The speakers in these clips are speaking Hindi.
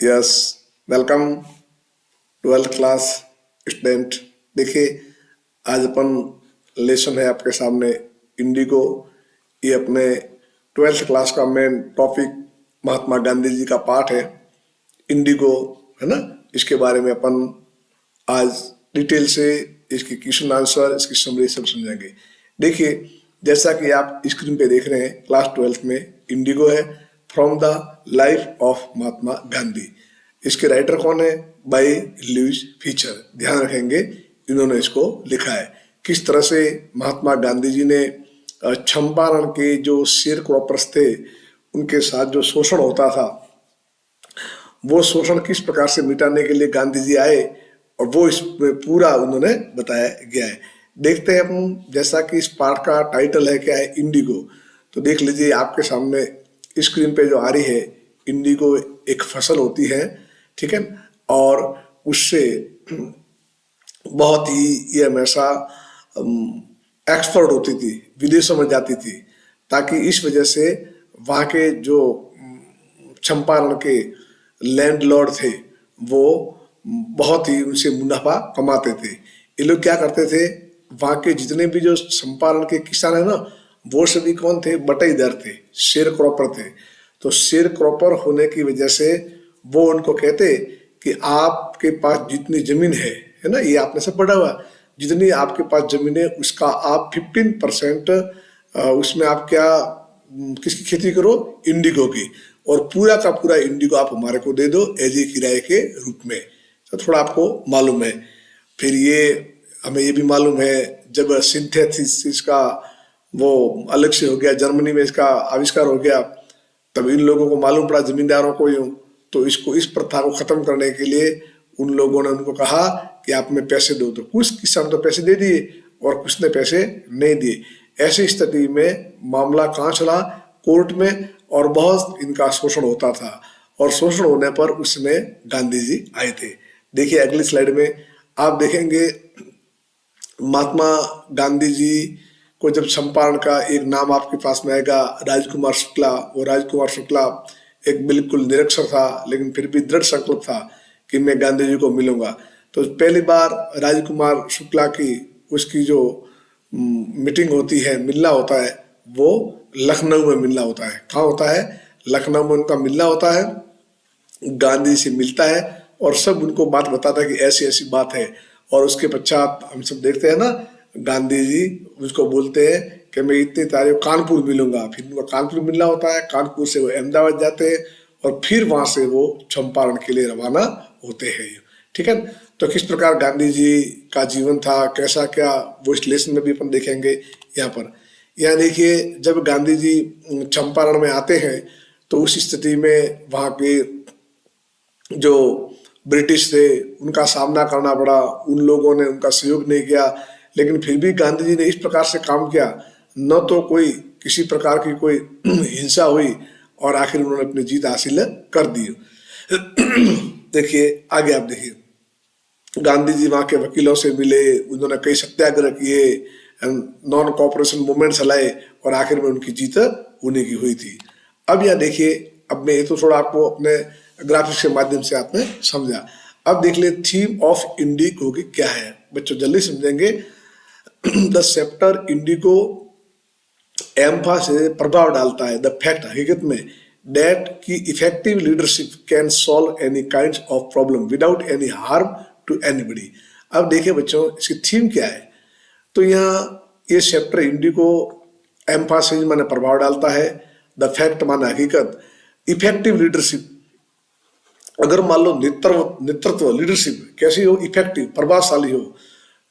Yes, welcome 12th class student. देखिए, आज अपन लेसन है आपके सामने इंडिगो। ये अपने 12th क्लास का मेन टॉपिक महात्मा गांधी जी का पार्ट है इंडिगो, है ना। इसके बारे में अपन आज डिटेल से इसकी क्वेश्चन आंसर, इसकी समरी सब समझेंगे। देखिए, जैसा कि आप स्क्रीन पे देख रहे हैं, क्लास 12th में इंडिगो है, from the life of Mahatma Gandhi. इसके राइटर कौन है? By Louis Fischer. ध्यान रखेंगे, इन्होंने इसको लिखा है। किस तरह से महात्मा गांधी जी ने चंपारण के जो शेयर क्रॉपर्स थे उनके साथ जो शोषण होता था, वो शोषण किस प्रकार से मिटाने के लिए गांधी जी आए, और वो इसमें पूरा उन्होंने बताया गया है। देखते हैं अपन, जैसा कि इस पार्ट का टाइटल है क्या है, इंडिगो। तो देख लीजिए आपके सामने स्क्रीन पे जो आ रही है, इंडिगो एक फसल होती है, ठीक है, और उससे बहुत ही ये हमेशा एक्सपर्ट होती थी, विदेशों में जाती थी, ताकि इस वजह से वहाँ के जो चंपारण के लैंडलॉर्ड थे वो बहुत ही उनसे मुनाफा कमाते थे। ये लोग क्या करते थे, वहाँ के जितने भी जो चंपारण के किसान है ना, वो सभी कौन थे? बटाईदार थे, शेयर क्रॉपर थे। तो शेयर क्रॉपर होने की वजह से वो उनको कहते कि आपके पास जितनी जमीन है ना, ये आपने सब पढ़ा हुआ, जितनी आपके पास जमीन है उसका आप 15% उसमें आप क्या किसकी खेती करो? इंडिगो की। और पूरा का पूरा इंडिगो आप हमारे को दे दो एज ए किराए के रूप में। तो थोड़ा आपको मालूम है। फिर ये हमें ये भी मालूम है, जब सिंथेसिस का वो अलग से हो गया, जर्मनी में इसका आविष्कार हो गया, तब इन लोगों को मालूम पड़ा, जमींदारों को यूं, तो इसको इस प्रथा को खत्म करने के लिए उन लोगों ने उनको कहा कि आप में पैसे दो। तो कुछ किसान तो पैसे दे दिए और कुछ ने पैसे नहीं दिए। ऐसी स्थिति में मामला कहाँ चला? कोर्ट में, और बहुत इनका शोषण होता था। और शोषण होने पर उसमें गांधी जी आए थे। देखिए अगली स्लाइड में आप देखेंगे, महात्मा गांधी जी को जब चंपारण का एक नाम आपके पास में आएगा, राजकुमार शुक्ला। वो राजकुमार शुक्ला एक बिल्कुल निरक्षर था, लेकिन फिर भी दृढ़ संकल्प था कि मैं गांधी जी को मिलूंगा। तो पहली बार राजकुमार शुक्ला की उसकी जो मीटिंग होती है, मिलना होता है, वो लखनऊ में मिलना होता है। कहाँ होता है? लखनऊ में उनका मिलना होता है। गांधी से मिलता है और सब उनको बात बताता है कि ऐसी ऐसी बात है। और उसके पश्चात हम सब देखते हैं ना, गांधी जी उसको बोलते हैं कि मैं इतनी तारीख कानपुर मिलूंगा। फिर उनको कानपुर मिलना होता है, कानपुर से वो अहमदाबाद जाते हैं और फिर वहां से वो चंपारण के लिए रवाना होते हैं। ठीक है, तो किस प्रकार गांधी जी का जीवन था, कैसा क्या, वो इस लेसन में भी अपन देखेंगे। यहाँ पर यहाँ देखिए, जब गांधी जी चंपारण में आते हैं तो उस स्थिति में वहाँ के जो ब्रिटिश थे उनका सामना करना पड़ा। उन लोगों ने उनका सहयोग नहीं किया, लेकिन फिर भी गांधी जी ने इस प्रकार से काम किया, न तो कोई किसी प्रकार की कोई हिंसा हुई, और आखिर उन्होंने अपनी जीत हासिल कर दी। देखिए आगे आप देखिए, गांधी जी वहाँ के वकीलों से मिले, उन्होंने कई सत्याग्रह किए, नॉन कॉपरेशन मूवमेंट चलाए, और आखिर में उनकी जीत उन्हीं की हुई थी। अब यहाँ देखिए, अब मैं ये तो थोड़ा आपको अपने ग्राफिक्स के माध्यम से आपने समझा। अब देख ले थीम ऑफ इंडिगो की क्या है, बच्चों जल्दी समझेंगे। द चैप्टर इंडिगो एम्फासिस प्रभाव डालता है, द फैक्ट हकीकत में, दैट की effective leadership can solve any kind of problem without any harm to anybody. अब देखिए बच्चों, इसकी थीम क्या है। तो यहाँ ये चैप्टर इंडिगो एम्फासिस माने प्रभाव डालता है, द फैक्ट माने हकीकत, इफेक्टिव लीडरशिप, अगर मान लो नेतृत्व लीडरशिप कैसी हो? इफेक्टिव, प्रभावशाली हो,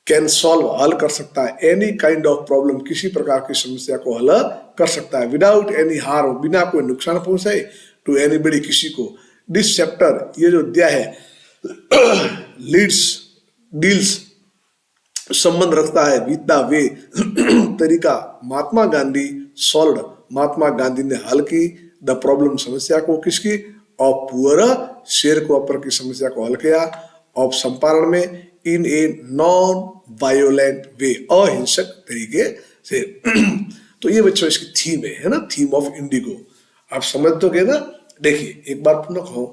कैन सॉल्व हल कर सकता है, एनी काइंड ऑफ प्रॉब्लम किसी प्रकार की समस्या को हल कर सकता है, विदाउट एनी हार्म बिना कोई नुकसान पहुंचाए, टू एनीबडी किसी को। दिस चैप्टर ये जो दिया है, लीड्स डील्स संबंध रखता है विद द वे तरीका महात्मा गांधी सॉल्व, महात्मा गांधी ने हल की, द प्रॉब्लम समस्या को, किसकी? ऑफ पुअर शेयर क्रॉपर की समस्या को हल किया, ऑफ चंपारण में, इन ए नॉन वायोलेंट वे, अहिंसक तरीके से। तो ये बच्चों इसकी थीम है ना, थीम ऑफ इंडिगो। आप समझ तो गए ना। देखिए एक बार पुनः कहूं,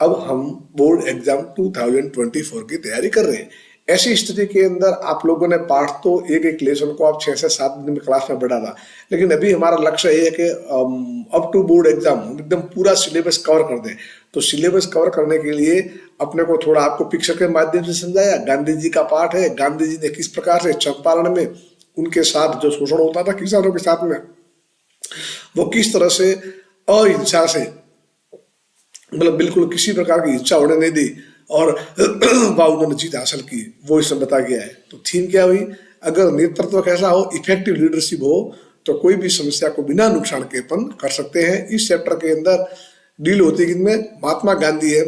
अब हम बोर्ड एग्जाम 2024 की तैयारी कर रहे हैं। ऐसी स्थिति के अंदर आप लोगों ने पाठ तो एक एक लेसन को आप 6 से 7 दिन में क्लास में बढ़ा था, लेकिन अभी हमारा लक्ष्य ये है कि अप टू बोर्ड एग्जाम हम एकदम पूरा सिलेबस कवर कर दें। तो सिलेबस कवर करने के लिए अपने को थोड़ा आपको पिक्चर के माध्यम से समझाया। गांधी जी का पाठ है, गांधी जी ने किस प्रकार से चंपारण में उनके साथ जो शोषण होता था किसानों के साथ में, वो किस तरह से अहिंसा से, मतलब बिल्कुल किसी प्रकार की हिंसा होने नहीं दी और वह उन्होंने जीत हासिल की, वो इसमें बता गया है। तो थीम क्या हुई, अगर नेतृत्व कैसा हो, इफेक्टिव लीडरशिप हो, तो कोई भी समस्या को बिना नुकसान के अपन कर सकते हैं। इस चैप्टर के अंदर डील होती है किनमें, महात्मा गांधी है,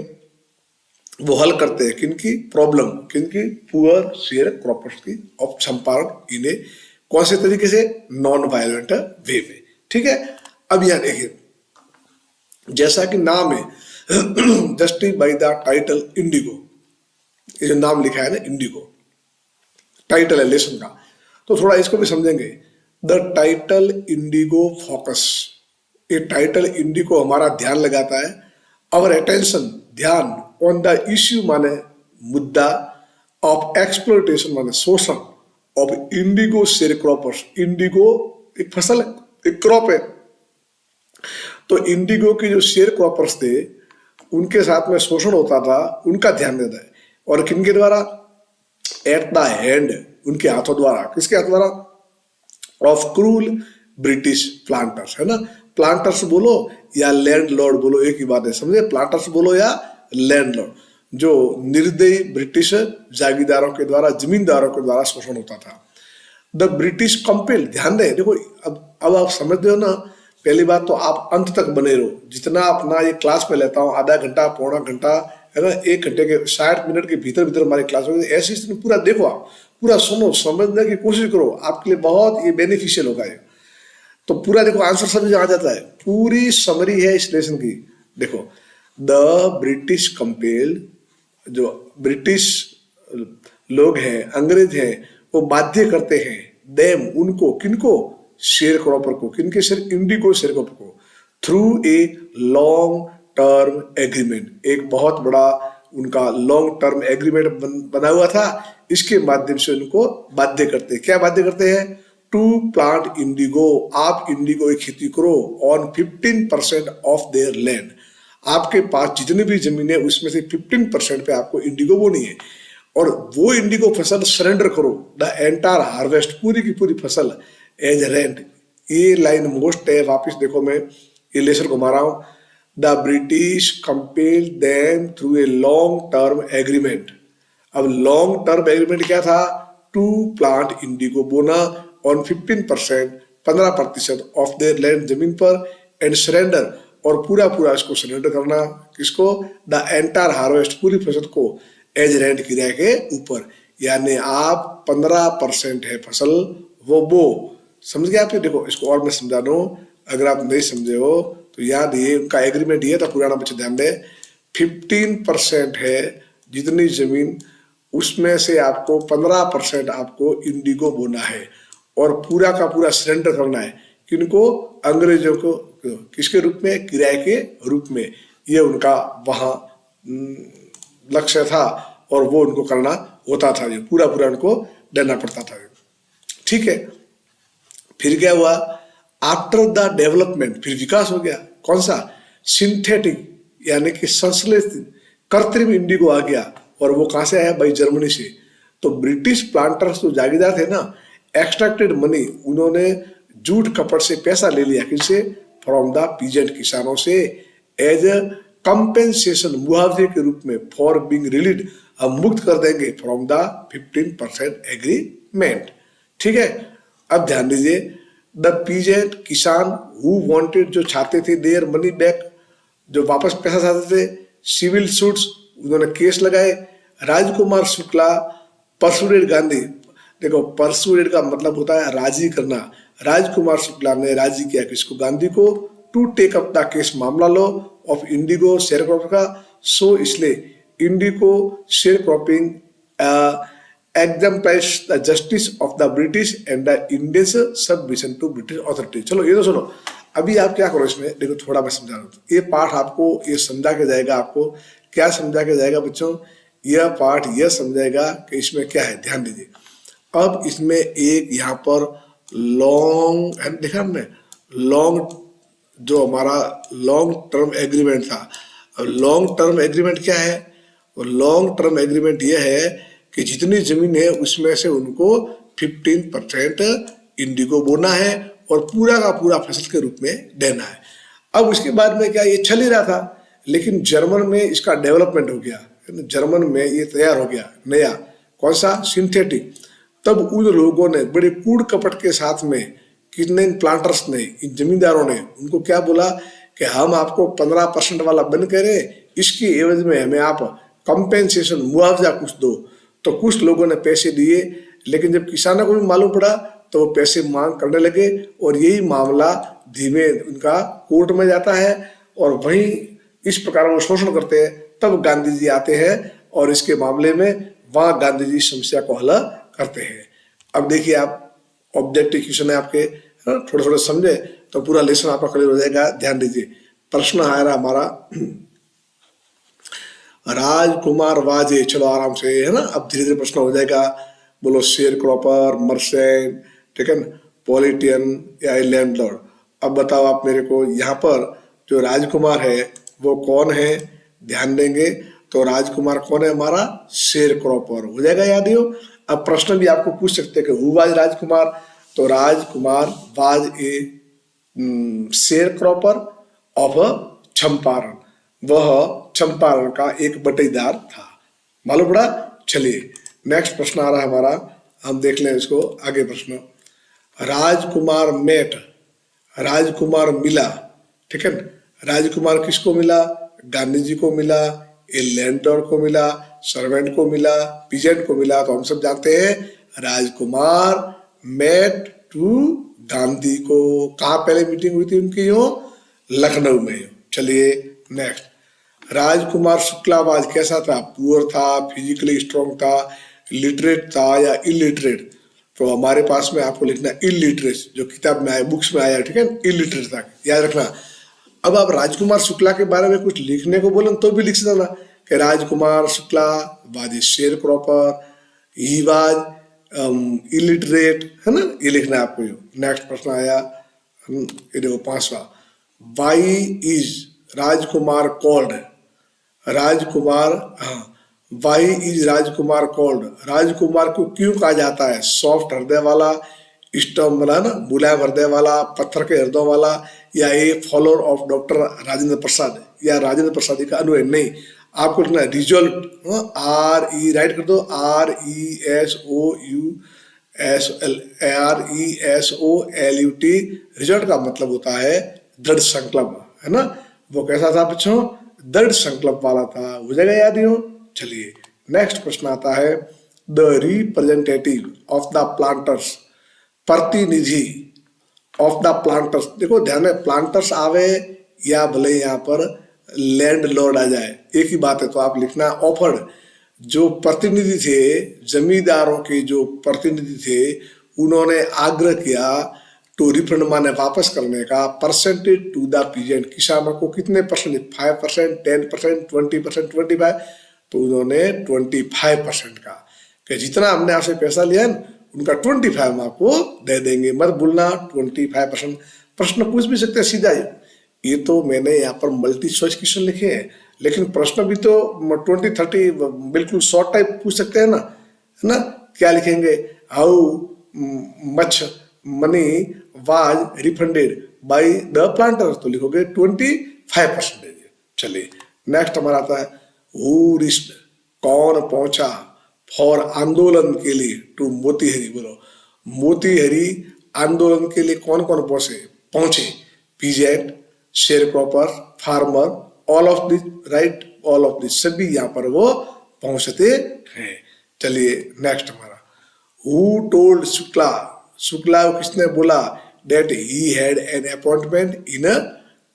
वो हल करते हैं किनकी प्रॉब्लम, किनकी, पुअर शेयर क्रॉपर्स की ऑफ चंपारण इन्हें कौन से तरीके से, नॉन वायलेंट वे में। ठीक है, अब यहां देखिए जैसा कि नाम है justice by the title Indigo, ये जो नाम लिखा है ना इंडिगो, टाइटल है लेसन का, तो थोड़ा इसको भी समझेंगे। द टाइटल इंडिगो फोकस, ये टाइटल इंडिगो हमारा ध्यान लगाता है, आवर अटेंशन ध्यान, ऑन द इश्यू माने मुद्दा, ऑफ एक्सप्लोइटेशन माने शोषण, ऑफ इंडिगो शेयरक्रॉपर्स, इंडिगो एक फसल है, एक क्रॉप है, तो इंडिगो के जो शेयर क्रॉपर्स थे उनके साथ में शोषण होता था, उनका ध्यान देता है। और किनके द्वारा, एट द हैंड, उनके हाथों द्वारा, किसके हाथों द्वारा, ऑफ क्रूल ब्रिटिश प्लांटर्स, है ना, प्लांटर्स बोलो या लैंड लॉर्ड बोलो एक ही बात है, समझे, प्लांटर्स बोलो या लैंड लॉर्ड, जो निर्दयी ब्रिटिश जागीरदारों के द्वारा, जमींदारों के द्वारा शोषण होता था। द ब्रिटिश कंपेल, ध्यान दें, देखो अब आप समझते हो ना, पहली बात तो आप अंत तक बने रहो, जितना अपना ये क्लास में लेता हूँ आधा घंटा पौना घंटा, है ना, 1 घंटे के 60 मिनट के भीतर भीतर हमारी क्लास होगी, ऐसी स्थिति पूरा देखो, आप पूरा सुनो, समझने की कोशिश करो, आपके लिए बहुत ये बेनिफिशियल होगा ये। तो पूरा देखो आंसर समझ आ जाता है, पूरी समरी है इस लेसन की। देखो, द ब्रिटिश कंपेल्ड, जो ब्रिटिश लोग हैं, अंग्रेज हैं, वो बाध्य करते हैं, देम उनको, किनको, शेयर क्रॉपर को, किनके शेयर, इंडिगो शेयर क्रॉपर को, through a long term agreement, एक बहुत बड़ा उनका लॉन्ग टर्म एग्रीमेंट बना हुआ था, इसके माध्यम से उनको बाध्य करते हैं, क्या बाध्य करते हैं, टू प्लांट इंडिगो, आप इंडिगो की खेती करो, ऑन 15% ऑफ देयर लैंड, आपके पास जितनी भी जमीन है उसमें से 15% पे आपको इंडिगो बोनी है, और वो इंडिगो फसल सरेंडर करो, द एंटायर हार्वेस्ट, पूरी की पूरी फसल एज रेंट। ये लाइन मोस्ट है, वापिस देखो मैं ये लेसन को मारा हूं, the British compel them through a long term agreement. अब लॉन्ग टर्म एग्रीमेंट क्या था, टू प्लांट इंडिगो, बोना ऑन 15%, 15% ऑफ देयर लैंड, जमीन पर, एंड सरेंडर, और पूरा पूरा इसको सरेंडर करना, किसको, द एंटायर हार्वेस्ट, पूरी फसल को एज रेंट किराए के ऊपर, यानी आप 15% है फसल वो बो, समझ गए आप। देखो इसको और मैं समझा दूं, अगर आप नहीं समझे हो तो याद, ये उनका एग्रीमेंट ये था पुराना, बच्चे ध्यान दें, 15% है जितनी जमीन, उसमें से आपको 15% आपको इंडिगो बोना है, और पूरा का पूरा सरेंडर करना है, किनको, अंग्रेजों को, किसके रूप में, किराए के रूप में। ये उनका वहां लक्ष्य था, और वो उनको करना होता था, ये पूरा पूरा उनको देना पड़ता था। ठीक है, फिर क्या हुआ, आफ्टर द डेवलपमेंट, फिर विकास हो गया, कौन सा, सिंथेटिक, यानी कि संश्लेषित कृत्रिम इंडिगो आ गया, और वो कहां से आया भाई, जर्मनी से। तो ब्रिटिश प्लांटर्स जो जागीरदार थे ना, एक्सट्रैक्टेड मनी, उन्होंने झूठ कपट से पैसा ले लिया, किससे, फ्रॉम द पीजेंट, किसानों से, एज ए कंपेंसेशन, मुआवजे के रूप में, फॉर बीइंग रिलीड, हम मुक्त कर देंगे, फ्रॉम द 15% एग्रीमेंट। ठीक है, अब ध्यान दीजिए, द पीजेंट, किसान, हु वांटेड, जो चाहते थे, देयर मनी बैक, जो वापस पैसा चाहते थे, सिविल सूट्स, उन्होंने केस लगाए, राजकुमार शुक्ला परसुडेड गांधी, देखो परसुडेड का मतलब होता है राजी करना, राजकुमार शुक्ला ने राजी किया किसको, गांधी को, to take up the case, मामला लो, ऑफ इंडिगो शेयर क्रॉप का, सो इसलिए indigo sharecropping exemplifies the justice of the British and the Indians submission to British authority। चलो ये तो सुनो, अभी आप क्या करो इसमें, देखो थोड़ा मैं समझा रहा हूँ। ये पाठ आपको ये समझा के जाएगा, आपको क्या समझा के जाएगा बच्चों, यह पाठ यह समझाएगा कि इसमें क्या है, ध्यान दीजिए। अब इसमें एक यहाँ पर लॉन्ग देखा हमने, लॉन्ग जो हमारा लॉन्ग टर्म एग्रीमेंट था। अब लॉन्ग टर्म एग्रीमेंट क्या है, और लॉन्ग टर्म एग्रीमेंट यह है कि जितनी जमीन है उसमें से उनको 15% इंडिगो बोना है और पूरा का पूरा फसल के रूप में देना है। अब उसके बाद में क्या, ये चल ही रहा था, लेकिन जर्मन में इसका डेवलपमेंट हो गया, जर्मन में ये तैयार हो गया नया, कौन सा, सिंथेटिक। तब उन लोगों ने बड़े कूड़ कपट के साथ में, कितने प्लांटर्स ने, इन जमींदारों ने उनको क्या बोला कि हम आपको 15% वाला बंद करें, इसकी एवज में हमें आप कंपेंसेशन, मुआवजा कुछ दो। तो कुछ लोगों ने पैसे दिए, लेकिन जब किसानों को भी मालूम पड़ा तो वो पैसे मांग करने लगे, और यही मामला धीमे उनका कोर्ट में जाता है, और वहीं इस प्रकार वो शोषण करते हैं। तब गांधी जी आते हैं और इसके मामले में वहां गांधी जी समस्या को हल करते हैं। अब देखिए आप, ऑब्जेक्टिव क्वेश्चन है आपके, थोड़े थोड़े समझे तो पूरा लेसन आपका क्लियर हो जाएगा। ध्यान दीजिए, प्रश्न आ रहा हमारा, राजकुमार वाजे, चलो आराम से है ना, अब धीरे धीरे प्रश्न हो जाएगा। बोलो शेयर क्रॉपर, मर्चेंट, ठीक है, पॉलिटियन या लैंडलॉर्ड। अब बताओ आप मेरे को, यहाँ पर जो राजकुमार है वो कौन है, ध्यान देंगे तो राजकुमार कौन है हमारा, शेयर क्रॉपर हो जाएगा, याद ही हो। अब प्रश्न भी आपको पूछ सकते हैं कि हु वाज राजकुमार, तो Rajkumar was a sharecropper of Champaran, वह चंपारण का एक बटेदार था, मालूम पड़ा। चलिए नेक्स्ट प्रश्न आ रहा है हमारा, हम देख लें इसको आगे प्रश्न। राजकुमार मेट, राजकुमार मिला, ठीक है, राजकुमार किसको मिला, गांधी जी को मिला, ए लैंडलॉर्ड को मिला, सर्वेंट को मिला, पीजेंट को मिला। तो हम सब जानते हैं राजकुमार मेट टू गांधी को, कहाँ पहले मीटिंग हुई थी उनकी, हो लखनऊ में। चलिए नेक्स्ट, राजकुमार शुक्लाबाज कैसा था, पुअर था, फिजिकली स्ट्रॉन्ग था, लिटरेट था या इलिटरेट। तो हमारे पास में आपको लिखना इलिटरेट, जो किताब में आया, बुक्स में आया, ठीक है, इलिटरेट था, याद रखना। अब आप राजकुमार शुक्ला के बारे में कुछ लिखने को बोले तो भी लिख देना कि Rajkumar Shukla was a sharecropper, he was illiterate, है ना, ये लिखना है आपको। नेक्स्ट प्रश्न आया, ये देखो 5वां, वाई इज राजकुमार कॉल्ड, राजकुमार, हाँ, वाई इज राजकुमार कॉल्ड, राजकुमार को क्यों कहा जाता है, सॉफ्ट हृदय वाला, स्टम वाला ना, मुलायम हृदय वाला, पत्थर के हृदय वाला, या ए follower of doctor Rajendra Prasad, या राजेंद्र प्रसाद जी का अनुयायी। नहीं, आपको लिखना है रिजल्ट, आर ई, राइट कर दो, RESOUT, रिजल्ट का मतलब होता है दृढ़ संकल्प, है ना। वो कैसा था बच्चों, दृढ़ संकल्प वाला था, हो जाएगा, याद ही हो। चलिए नेक्स्ट प्रश्न आता है, the representative of the planters, प्रतिनिधि ऑफ द प्लांटर्स। देखो ध्यान है, प्लांटर्स आवे या भले यहाँ पर लैंड लॉर्ड आ जाए, एक ही बात है। तो आप लिखना ऑफर्ड, जो प्रतिनिधि थे, जमींदारों के जो प्रतिनिधि थे, उन्होंने आग्रह किया टू रिफंड, माने वापस करने का, परसेंटेज टू द पीजेंट, किसानों को कितने परसेंट, 5%, 10%, 20%, 25%। तो उन्होंने 25% का, कि जितना हमने आपसे पैसा लिया है उनका 25 हम आपको दे देंगे, मत भूलना 25%। प्रश्न पूछ भी सकते हैं सीधा, ये तो मैंने यहाँ पर मल्टी चॉइस क्वेश्चन लिखे हैं, लेकिन प्रश्न भी तो 20-30 बिल्कुल शॉर्ट टाइप पूछ सकते हैं ना, है ना। क्या लिखेंगे, how much money was refunded by the planter, तो लिखोगे 25%। चलिए नेक्स्ट हमारा आता है, हु रिस्ड, कौन पहुंचा, फॉर आंदोलन के लिए, टू मोतीहरी। बोलो मोतीहरी आंदोलन के लिए कौन कौन पहुंचे, peasant, share cropper, farmer, all of this, right, all of this, सभी यहाँ पर वो पहुंचते हैं। चलिए नेक्स्ट हमारा, हु टोल्ड शुक्ला, शुक्ला को किसने बोला, that he had an appointment in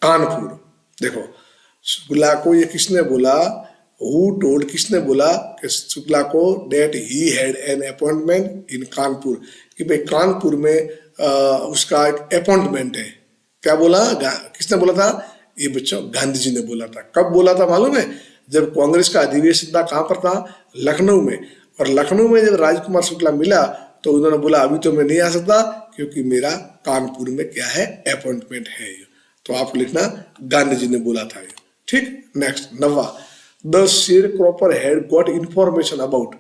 Kanpur. देखो शुक्ला को ये किसने बोला, हु टोल्ड, किसने बोला कि शुक्ला को, that he had an appointment in Kanpur, कि भाई कानपुर में उसका एक अपॉइंटमेंट है, क्या बोला, किसने बोला था? ये बच्चों गांधी जी ने बोला था। कब बोला था मालूम है? जब कांग्रेस का अधिवेशन था, कहां पर था? लखनऊ में। और लखनऊ में जब राजकुमार शुक्ला मिला तो उन्होंने बोला अभी तो मैं नहीं आ सकता क्योंकि मेरा कानपुर में क्या है, अपॉइंटमेंट है। तो आप लिखना गांधी जी ने बोला था ये। ठीक, नेक्स्ट 9वां, the sharecropper had got information about.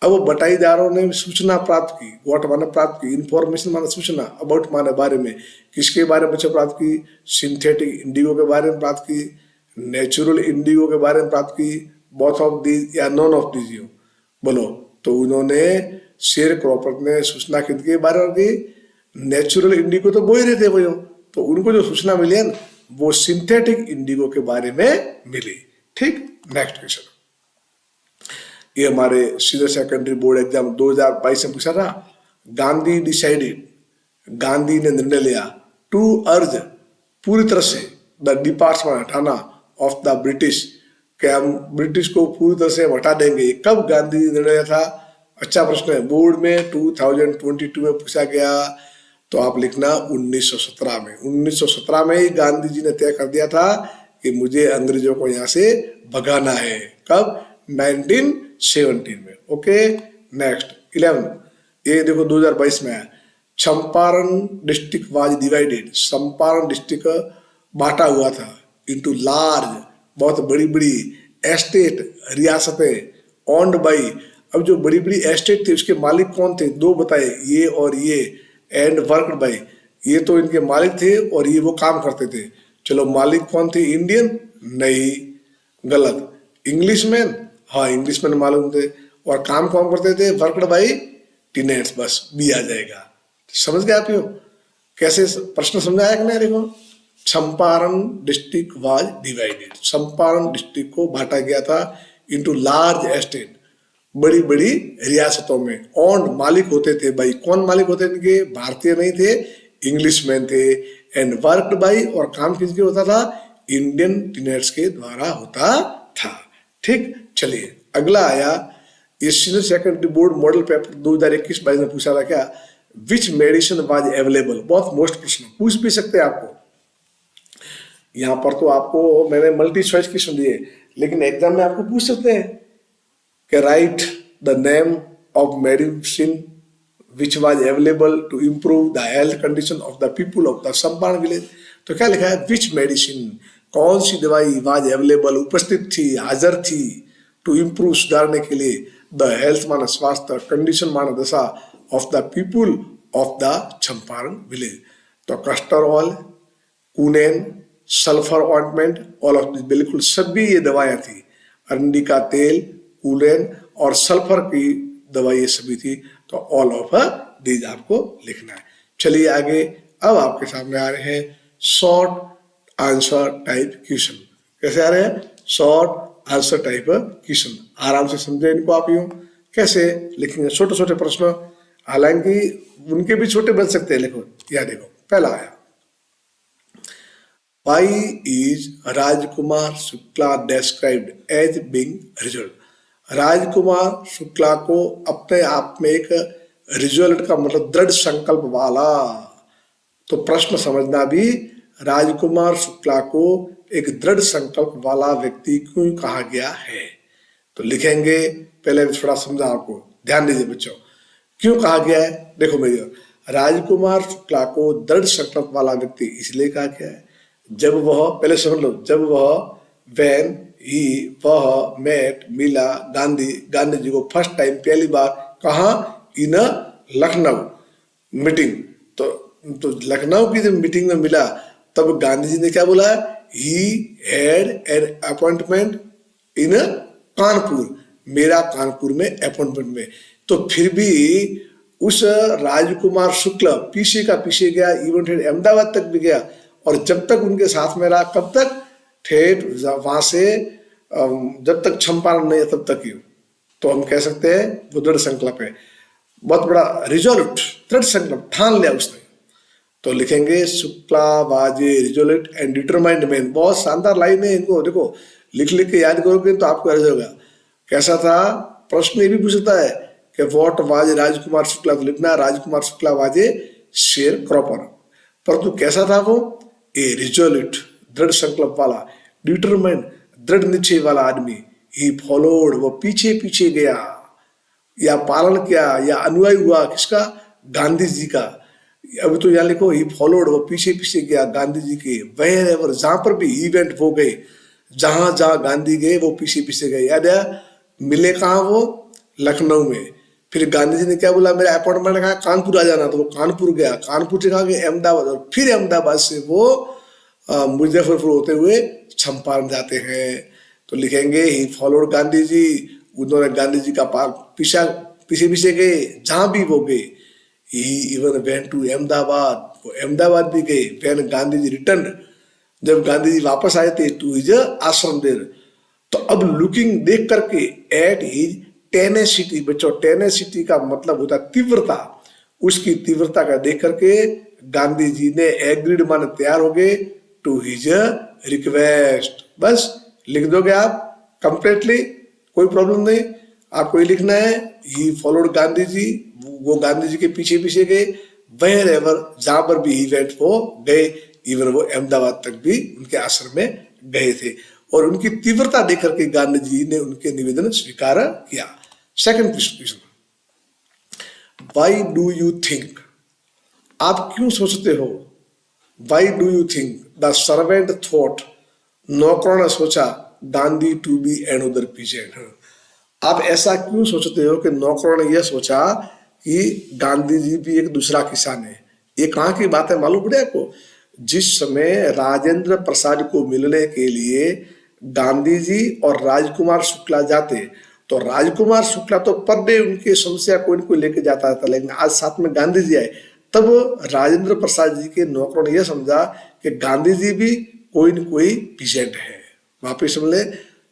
अब वो बटाईदारों ने सूचना प्राप्त की, गॉट माने प्राप्त की, इंफॉर्मेशन माने सूचना, अबाउट माने बारे में। किसके बारे में बच्चों प्राप्त की? सिंथेटिक इंडिगो के बारे में प्राप्त की, नेचुरल इंडिगो के बारे में प्राप्त की, बोथ ऑफ दीज या नॉन ऑफ दीज, बोलो। तो उन्होंने शेयर क्रॉपर ने सूचना किसके बारे में की? नेचुरल इंडिगो तो बो ही रहे थे वो, तो उनको जो सूचना मिली है वो सिंथेटिक इंडिगो के बारे में मिली। ठीक, नेक्स्ट क्वेश्चन, ये हमारे सीनियर सेकेंडरी बोर्ड एग्जाम 2022 में पूछा था। गांधी डिसाइडेड, गांधी ने निर्णय लिया, टू अर्ज, पूरी तरह से, द डिपार्चमेंट, हटाना, ऑफ द ब्रिटिश, कि हम ब्रिटिश को पूरी तरह से हटा देंगे। कब गांधी ने निर्णय था? अच्छा प्रश्न है, बोर्ड में 2022 में पूछा गया। तो आप लिखना 1917 में। 1917 में ही गांधी जी ने तय कर दिया था कि मुझे अंग्रेजों को यहाँ से भगाना है। कब? 1917 में। ओके, नेक्स्ट 11, ये देखो 2022 में है। Champaran district was divided, Champaran district बांटा हुआ था इनटू लार्ज, बहुत बड़ी बड़ी एस्टेट, रियासतें, ऑन्ड बाई। अब जो बड़ी बड़ी एस्टेट थी उसके मालिक कौन थे? दो बताए, ये और ये, एंड वर्कड बाई, ये तो इनके मालिक थे और ये वो काम करते थे। चलो मालिक कौन थे? इंडियन? नहीं, गलत, इंग्लिशमैन। हाँ, इंग्लिशमैन मालूम थे। और काम कौन करते थे? वर्कड बाई टीनेट्स, बस बी आ जाएगा। समझ गए आप? कैसे प्रश्न समझाया कि नहीं? देखो, Champaran district was divided, Champaran district को बांटा गया था इनटू लार्ज एस्टेट, बड़ी बड़ी रियासतों में। ऑन मालिक होते थे भाई, कौन मालिक होते थे इनके? भारतीय नहीं थे, इंग्लिशमैन थे। एंड वर्कड बाई, और काम किसके होता था? इंडियन टीनेट्स के द्वारा होता था। ठीक, चलिए अगला आया, ये senior secondary board model paper 2021-22 में पूछा था क्या? विच मेडिसिन वाज अवेलेबल। बहुत मोस्ट प्रश्न पूछ भी सकते हैं आपको। यहां पर तो आपको मैंने मल्टी चॉइस क्वेश्चन दिए, लेकिन एग्जाम में आपको पूछ सकते हैं कि write the name of medicine which was available to improve the health condition of the people of the Champaran village. तो क्या लिखा है? विच मेडिसिन, कौन सी दवाई वाज अवेलेबल, उपस्थित थी, हाजिर थी, टू इम्प्रूव, सुधारने के लिए, द हेल्थ माना स्वास्थ्य, कंडीशन माना दशा, of the people of the Champaran village. तो castor oil, quinine, sulphur ointment, all of this, बिल्कुल सभी ये दवाएं थी। अरंडी का तेल, कूलेन और सल्फर की दवाई ये सभी थी। तो ऑल ऑफ दीज आपको लिखना है। चलिए आगे, अब आपके सामने आ रहे हैं शॉर्ट आंसर टाइप क्वेश्चन। कैसे आ रहे हैं? Short answer type question. आराम से समझे इनको आप। यूं कैसे लिखेंगे? छोटे छोटे प्रश्न, हालांकि उनके भी छोटे बन सकते हैं। लिखो, यह देखो, पहला आया, Why is Rajkumar Shukla described as being resolute? Rajkumar Shukla को अपने आप में एक रिजल्ट का मतलब दृढ़ संकल्प वाला। तो प्रश्न समझना भी, राजकुमार शुक्ला को एक दृढ़ संकल्प वाला व्यक्ति क्यों कहा गया है? तो लिखेंगे, पहले थोड़ा समझा आपको, ध्यान दीजिए बच्चों, क्यों कहा गया है। देखो भैया, राजकुमार शुक्ला को दृढ़ संकल्प वाला व्यक्ति इसलिए कहा गया है, जब वह, पहले समझ लो, जब वह, वैन ही, वह मेट, मिला गांधी जी को फर्स्ट टाइम, पहली बार, कहा? इन लखनऊ मीटिंग। तो लखनऊ की जब मीटिंग में मिला तब गांधी जी ने क्या बोला? ही had an appointment in Kanpur, मेरा कानपुर में अपॉइंटमेंट में। तो फिर भी उस राजकुमार शुक्ल पीछे का पीछे गया, इवन अहमदाबाद तक भी गया, और जब तक उनके साथ में रहा, कब तक? ठेठ वहां से जब तक चंपारण नहीं है तब तक ही। तो हम कह सकते हैं वो दृढ़ संकल्प है, बहुत बड़ा रिजोल्यूट, दृढ़ संकल्प ठान लिया उसने। तो लिखेंगे शुक्ला वाजे रिजोल्यूट एंड डिटरमाइंड मैन। बहुत शानदार लाइन है, इनको देखो लिख लिख के याद करोगे तो आपको याद होगा। कैसा था? प्रश्न ये भी पूछ सकता है कि व्हाट वाज राजकुमार शुक्ला, तो लिखना राजकुमार शुक्ला वाजे शेयर क्रॉपर। परंतु कैसा था वो? ए रिजोल्यूट, दृढ़ संकल्प वाला, डिटरमाइंड, दृढ़ निश्चय वाला आदमी, ही फॉलोड, वो पीछे पीछे गया या पालन किया या अनुयायी हुआ किसका, गांधी जी का। अभी तो यहाँ लिखो ही फॉलोड, वो पीछे पीछे गया गांधी जी के, वेयर एवर, जहां पर भी इवेंट हो गए, जहां जहां गांधी गए वो पीछे पीछे गए। याद है मिले कहाँ वो, लखनऊ में। फिर गांधी जी ने क्या बोला, मेरा अपॉइंटमेंट कहा कानपुर आ जाना, तो वो कानपुर गया, कानपुर से कहा गया अहमदाबाद, और फिर अहमदाबाद से वो मुजफ्फरपुर होते हुए चंपारण जाते हैं। तो लिखेंगे ही फॉलोड गांधी जी, उन्होंने गांधी जी का पीछा पीछे पीछे गए जहां भी वो गए। ही इवन वेंट टू अहमदाबाद, वो अहमदाबाद भी गए। व्हेन गांधी जी रिटर्न, जब गांधी जी वापस आए थे टू हिज आश्रम देर, तो अब लुकिंग देख करके एट हिज टेनेसिटी, बच्चों टेनेसिटी का मतलब होता है तीव्रता, उसकी तीव्रता का देख करके गांधी जी ने एग्रीड माने तैयार हो गए टू हिज रिक्वेस्ट। बस लिख दोगे आप कंप्लीटली, कोई प्रॉब्लम नहीं। आपको ये लिखना है ही फॉलोड गांधी जी, वो गांधी जी के पीछे पीछे गए, वेयर एवर, जहां पर भी इवेंट हो गए, इवन वो अहमदाबाद तक भी उनके आश्रम में गए थे, और उनकी तीव्रता देख करके गांधी जी ने उनके निवेदन स्वीकार किया। Second question, why do you think, आप क्यों सोचते हो, why do you think the servant thought, नौकरों ने सोचा, Gandhi to be another peasant, आप ऐसा क्यों सोचते हो कि नौकरों ने यह सोचा कि गांधी जी भी एक दूसरा किसान है। ये कहाँ की बात है मालूम पड़े आपको, जिस समय राजेंद्र प्रसाद को मिलने के लिए गांधी जी और राजकुमार शुक्ला जाते, तो राजकुमार शुक्ला तो पर डे उनकी समस्या कोई न कोई लेके जाता था, लेकिन आज साथ में गांधी जी आए, तब राजेंद्र प्रसाद जी के नौकरों ने यह समझा कि गांधी जी भी कोई न कोई पीजेंट है। वापिस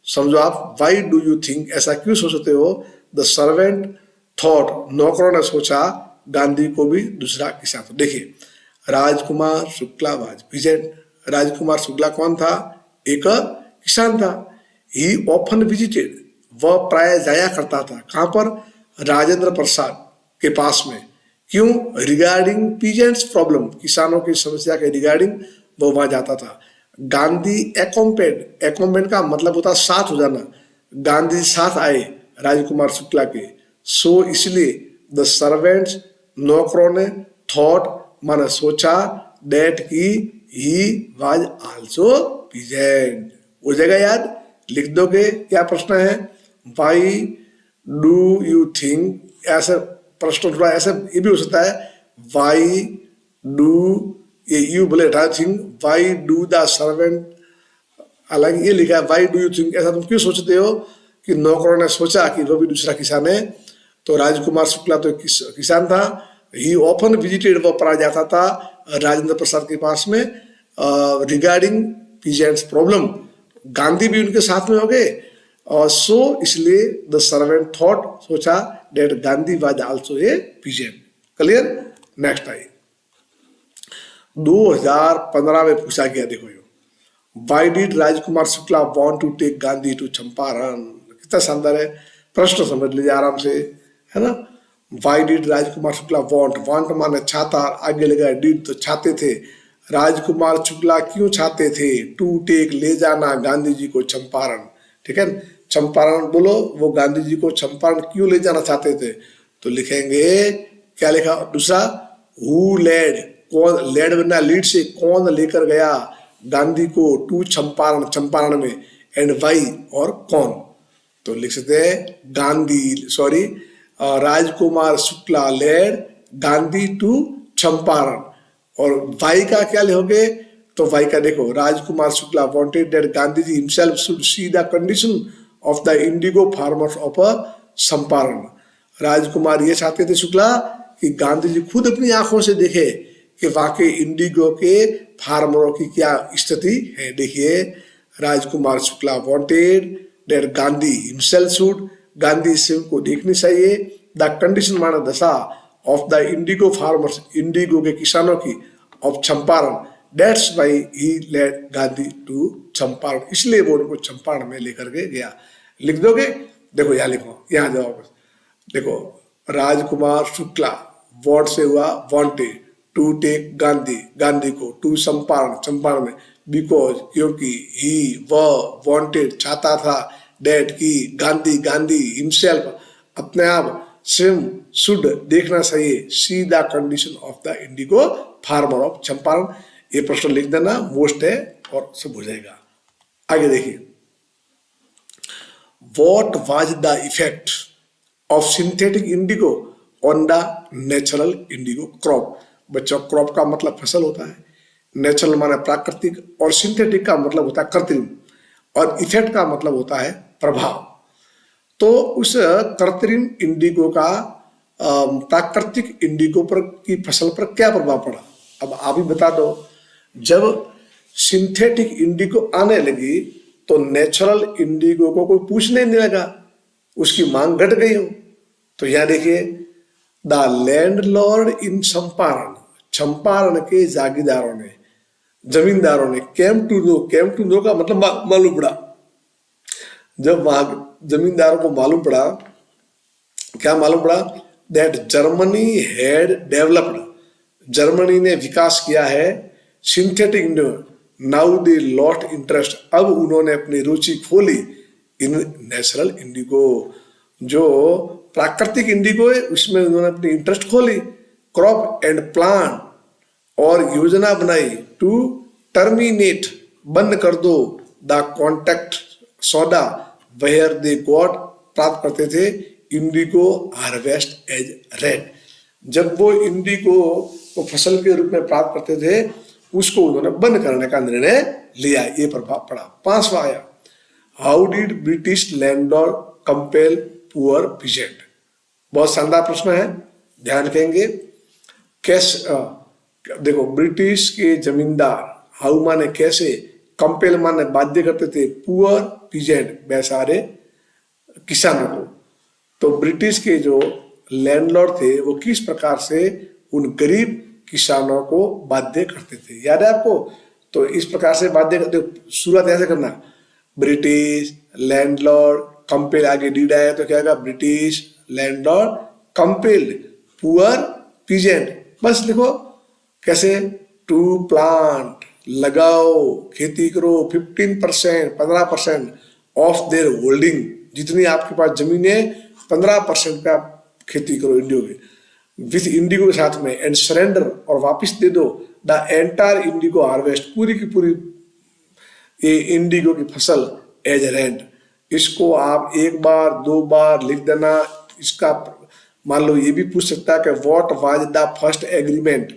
समझो आप, वाई डू यू थिंक, ऐसा क्यों सोचते हो, द सर्वेंट थॉट, नौकरों ने सोचा, गांधी को भी दूसरा किसान। तो देखिए राजकुमार शुक्ला वाज पीजेंट, राजकुमार शुक्ला कौन था, एक किसान था। ही ऑफन विजिटेड, वह प्राय जाया करता था, कहां पर, राजेंद्र प्रसाद के पास में। क्यों, रिगार्डिंग पीजेंट्स प्रॉब्लम, किसानों की समस्या के रिगार्डिंग वो वहां जाता था। गांधी एकोम्पेड, एकोम्पेड का मतलब होता साथ हो जाना, गांधी साथ आए राजकुमार शुक्ला के, सो इसलिए द सर्वेंट्स, नौकरों ने, थॉट माने सोचा, डेट की, ही वाज आल्सो पीजेंट। वो जगह याद लिख दोगे, क्या प्रश्न है, वाई डू यू थिंक, ऐसा प्रश्न थोड़ा ऐसा ये भी हो सकता है, वाई डू, ये यू बोले think, why do the servant, हालांकि ये लिखा है वाई डू यू थिंक, ऐसा तुम क्यों सोचते हो कि नौकरों ने सोचा कि वो भी दूसरा किसान है। तो राजकुमार शुक्ला तो किसान था, ही ऑफन विजिटेड, वो प्राय जाता था राजेंद्र प्रसाद के पास में, रिगार्डिंग पीजेंट्स प्रॉब्लम, गांधी भी उनके साथ में हो गए, और सो इसलिए द सर्वेंट थॉट, सोचा, that Gandhi was also a peasant. Clear. Next I 2015 में पूछा गया, देखो यो, why did Rajkumar Shukla want to take Gandhi to Champaran, कितना शानदार है प्रश्न, समझ लीजिए आराम से, है ना। Y did Rajkumar Shukla want, want माने चाहता, आगे लगा डिड तो चाहते थे, राजकुमार शुक्ला क्यों चाहते थे, टू टेक ले जाना गांधी जी को चंपारण, ठीक है, चंपारण बोलो, वो गांधी जी को चंपारण क्यों ले जाना चाहते थे। तो लिखेंगे क्या लिखा दूसरा, हु लेड, कौन, लेड बनना लीड से, कौन लेकर गया गांधी को टू चंपारण, चंपारण में, एंड वाई, और कौन। तो लिख सकते हैं Gandhi, sorry, Rajkumar Shukla led Gandhi to Champaran, और वाई का क्या लिखोगे, तो वाई का देखो, Rajkumar Shukla wanted that Gandhi ji himself should see the condition of the indigo farmers of Champaran. Rajkumar ये चाहते थे शुक्ला कि गांधी जी खुद अपनी आंखों से देखे कि वाकई इंडिगो के फार्मरों की क्या स्थिति है। देखिए Rajkumar Shukla wanted that Gandhi himself should, Gandhi से उनको देखनी चाहिए, द कंडीशन माना दशा, of the indigo farmers, indigo के किसानों की, of Champaran, that's why he led Gandhi to Champaran, इसलिए वो उनको चंपारण में लेकर के गया। लिख दोगे, देखो यहाँ लिखो, यहाँ जाओ, देखो राजकुमार शुक्ला, वॉन्ट से हुआ wanted, to take Gandhi, Gandhi को, टू चंपारण, चंपारण, बिकॉज क्योंकि, ही वह, वांटेड चाहता था, डेट की, गांधी, गांधी हिमसेल्फ अपने आप, स्वयं, शुड देखना चाहिए, सी the condition of the Indigo farmer of Champaran. ये प्रश्न लिख देना, मोस्ट है और सब हो जाएगा। आगे देखिए, what was the effect of synthetic Indigo on the natural Indigo crop. बच्चों, क्रॉप का मतलब फसल होता है, नेचुरल माने प्राकृतिक, और सिंथेटिक का मतलब होता है कृत्रिम, और इफेक्ट का मतलब होता है प्रभाव। तो उस कृत्रिम इंडिगो का प्राकृतिक इंडिगो पर की फसल पर क्या प्रभाव पड़ा, अब आप ही बता दो। जब सिंथेटिक इंडिगो आने लगी तो नेचुरल इंडिगो को कोई पूछने नहीं लगा, उसकी मांग घट गई हो। तो यहां देखिए, द लैंडलॉर्ड इन चंपारण, चंपारण के जागीरदारों ने, जमींदारों ने, केम टू नो का मतलब मालूम पड़ा। जब वहां जमींदारों को मालूम पड़ा, क्या मालूम पड़ा, that Germany had developed, Germany ने विकास किया है synthetic Indigo, now they lost interest, अब उन्होंने अपनी रुचि खोली इन नेचुरल इंडिगो, जो प्राकृतिक इंडिगो है उसमें उन्होंने अपनी इंटरेस्ट खोली। क्रॉप एंड प्लान, और योजना बनाई, टू टर्मिनेट, बंद कर दो, द कॉन्ट्रैक्ट सौदा, वेयर दे गॉट, प्राप्त करते थे, इंडिगो हार्वेस्ट एज रेंट, जब वो इंडिगो को फसल के रूप में प्राप्त करते थे उसको उन्होंने बंद करने का निर्णय लिया। ये प्रभाव पड़ा। पांचवा आया, how did British landlord compel poor peasant. बहुत शानदार प्रश्न है, ध्यान रखेंगे। कैसे, देखो, ब्रिटिश के जमींदार, हाउ माने कैसे, कंपेल माने बाध्य करते थे, पुअर पीजेंट बेचारे किसानों को। तो ब्रिटिश के जो लैंडलॉर्ड थे वो किस प्रकार से उन गरीब किसानों को बाध्य करते थे, याद है आपको। तो इस प्रकार से बाध्य करते, शुरुआत ऐसे करना, ब्रिटिश लैंडलॉर्ड कंपेल, आगे डीड आया तो क्या आएगा, British landlord compelled poor peasant, बस लिखो कैसे, टू प्लांट, लगाओ, खेती करो, 15%, 15% ऑफ देयर होल्डिंग, जितनी आपके पास जमीन है 15% पे आप खेती करो इंडिगो की, विथ इंडिगो के साथ में, एंड सरेंडर, और वापस दे दो, द एंटायर इंडिगो हार्वेस्ट, पूरी की पूरी ये इंडिगो की फसल एज रेंट। इसको आप एक बार दो बार लिख देना। इसका मान लो ये भी पूछ सकता है कि what was the first agreement,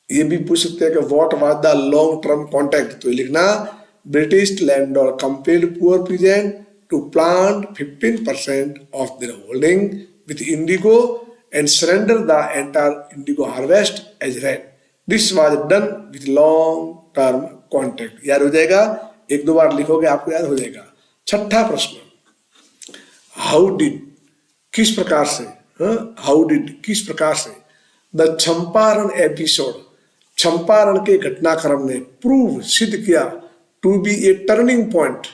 ये भी पूछ सकते हैं कि what was the long term contract, तो लिखना, British landlord compelled poor peasant to plant 15% of their holding with indigo and surrender the entire indigo harvest as rent. This was done with long term contract. याद हो जाएगा, एक दो बार लिखोगे आपको याद हो जाएगा। छठा प्रश्न, हाउ डिड, किस प्रकार से, हाउ डिड किस प्रकार से, द चंपारण एपिसोड, चंपारण के घटनाक्रम ने, प्रूव सिद्ध किया, to be a turning point,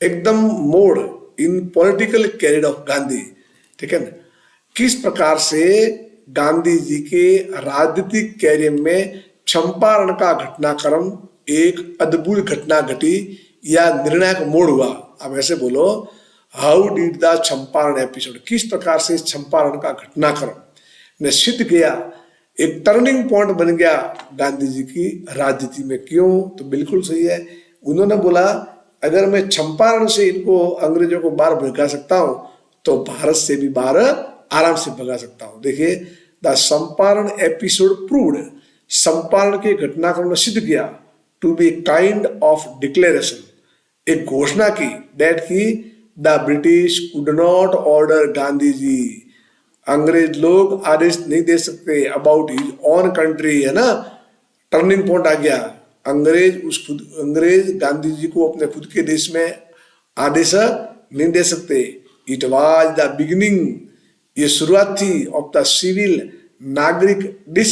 एकदम मोड़, in political career of Gandhi, ठीक है ना। किस प्रकार से गांधी जी के राजनीतिक कैरियर में चंपारण का घटनाक्रम एक अद्भुत घटना घटी या निर्णायक मोड़ हुआ। अब ऐसे बोलो, how did the Champaran episode, किस प्रकार से चंपारण का घटनाक्रम ने सिद्ध किया, एक टर्निंग पॉइंट बन गया गांधी जी की राजनीति में। क्यों, तो बिल्कुल सही है। उन्होंने बोला, अगर मैं चंपारण से इनको अंग्रेजों को बाहर भगा सकता हूं तो भारत से भी बाहर आराम से भगा सकता हूं। देखिए, the Champaran episode proved, Champaran के घटनाक्रम ने सिद्ध किया, to be kind of declaration, एक घोषणा की, दैट की the British could not order Gandhi ji, अंग्रेज लोग आदेश नहीं दे सकते अबाउट हिज ओन कंट्री, है ना। टर्निंग पॉइंट आ गया, अंग्रेज गांधी जी को अपने खुद के देश में आदेश नहीं दे सकते। इट वाज द बिगिनिंग, ये शुरुआत थी, ऑफ द सिविल नागरिक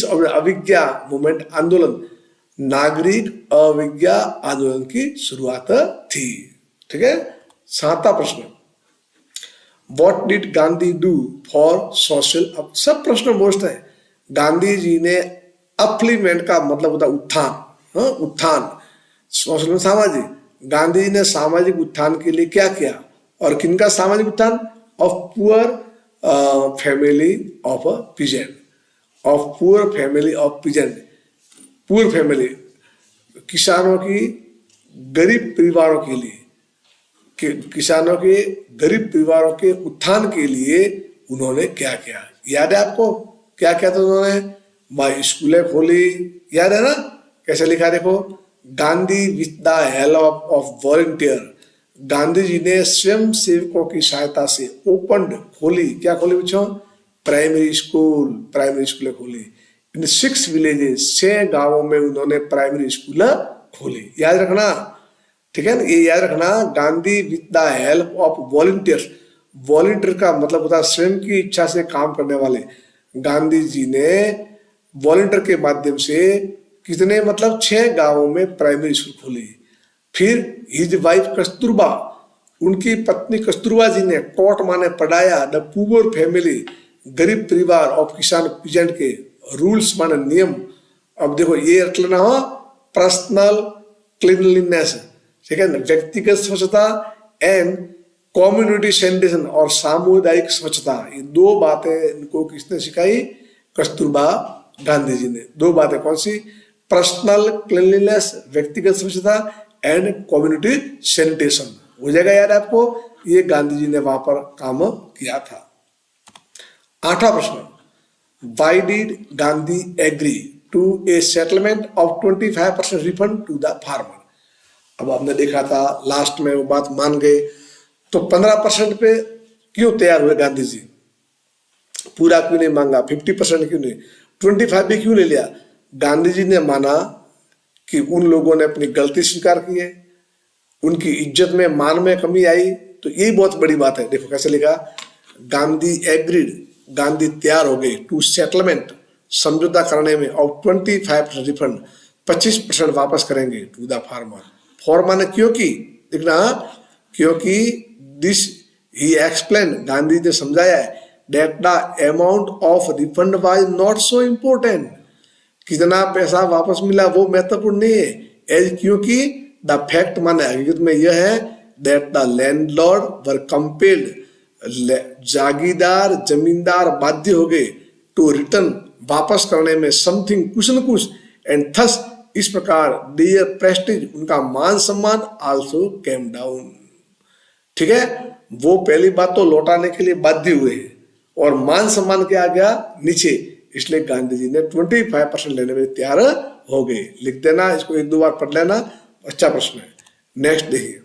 अविज्ञा मूवमेंट, आंदोलन, नागरिक अविज्ञा आंदोलन की शुरुआत थी, ठीक है। सातवां प्रश्न, what did Gandhi do for social, अब सब प्रश्न मोस्ट है। गांधी जी ने अपलिमेंट का मतलब होता है उत्थान, हाँ, उत्थान, सोशल सामाजिक। गांधी जी ने सामाजिक उत्थान के लिए क्या किया, और किनका सामाजिक उत्थान? Of poor family of a peasant, of poor family of peasant, poor family, किसानों की गरीब परिवारों के लिए, किसानों के गरीब परिवारों के उत्थान के लिए उन्होंने क्या किया, याद है आपको? क्या किया था उन्होंने? माँ स्कूलें खोली, याद है ना? कैसे लिखा देखो, Gandhi with the help of volunteer, Gandhi ji ने स्वयं सेवकों की सहायता से ओपन खोली, क्या खोली बच्चों? प्राइमरी स्कूल, प्राइमरी स्कूलें खोली इन 6 विलेजेस, 6 गांवों में उन्होंने प्राइमरी स्कूल खोली, याद रखना, ठीक है ना? ये याद रखना, Gandhi with the help of volunteers, volunteer का मतलब होता है स्वयं की इच्छा से काम करने वाले। गांधी जी ने वॉलंटियर के माध्यम से कितने, मतलब 6 गांवों में प्राइमरी स्कूल खोली। फिर हिज वाइफ कस्तूरबा, उनकी पत्नी कस्तूरबा जी ने टॉट माने पढ़ाया द पुअर फैमिली, गरीब परिवार ऑफ किसान पीजेंट के रूल्स माने नियम। अब देखो ये रट लेना हो, पर्सनल क्लीनलीनेस, ठीक है ना, व्यक्तिगत स्वच्छता, एंड कम्युनिटी सैनिटेशन, और सामुदायिक स्वच्छता, ये 2 बातें इनको किसने सिखाई? कस्तूरबा गांधी जी ने। 2 बातें कौन सी? पर्सनल क्लीनलीनेस, व्यक्तिगत स्वच्छता, एंड कम्युनिटी सैनिटेशन। हो जाएगा यार आपको, ये गांधी जी ने वहां पर काम किया था। 8वां प्रश्न, why did Gandhi agree to a settlement of 25% refund to the farmer? अब आपने देखा था लास्ट में वो बात मान गए, तो 15% पे क्यों तैयार हुए गांधी जी? पूरा क्यों नहीं मांगा? 50% क्यों नहीं? 25 भी क्यों ले लिया? गांधी जी ने माना कि उन लोगों ने अपनी गलती स्वीकार की है, उनकी इज्जत में, मान में कमी आई, तो यही बहुत बड़ी बात है। देखो कैसे लिखा, गांधी एग्रीड, गांधी तैयार हो गए, टू सेटलमेंट, समझौता करने में, ऑफ 25% रिफंड, 25% वापस करेंगे टू द फार्मर। फॉर माने क्योंकि, देखना, क्योंकि दिस ही एक्सप्लेन, गांधी ने समझाया है, that the amount of refund was not so important, कितना पैसा वापस मिला वो महत्वपूर्ण नहीं है, एज क्योंकि द फैक्ट माने हकीकत में यह है, that the landlord were compelled, जागीरदार जमींदार बाध्य हो गए, टू रिटर्न, वापस करने में, समथिंग, कुछ न कुछ, एंड थस, इस प्रकार, डियर प्रेस्टीज, उनका मान सम्मान, आल्सो केम डाउन, ठीक है, वो पहली बात तो लौटाने के लिए बाध्य हुए हैं, और मान सम्मान क्या आ गया? नीचे, इसलिए गांधी जी ने 25% लेने में तैयार हो गए। लिख देना इसको, 1-2 बार पढ़ लेना, अच्छा प्रश्न है। नेक्स्ट देखिए,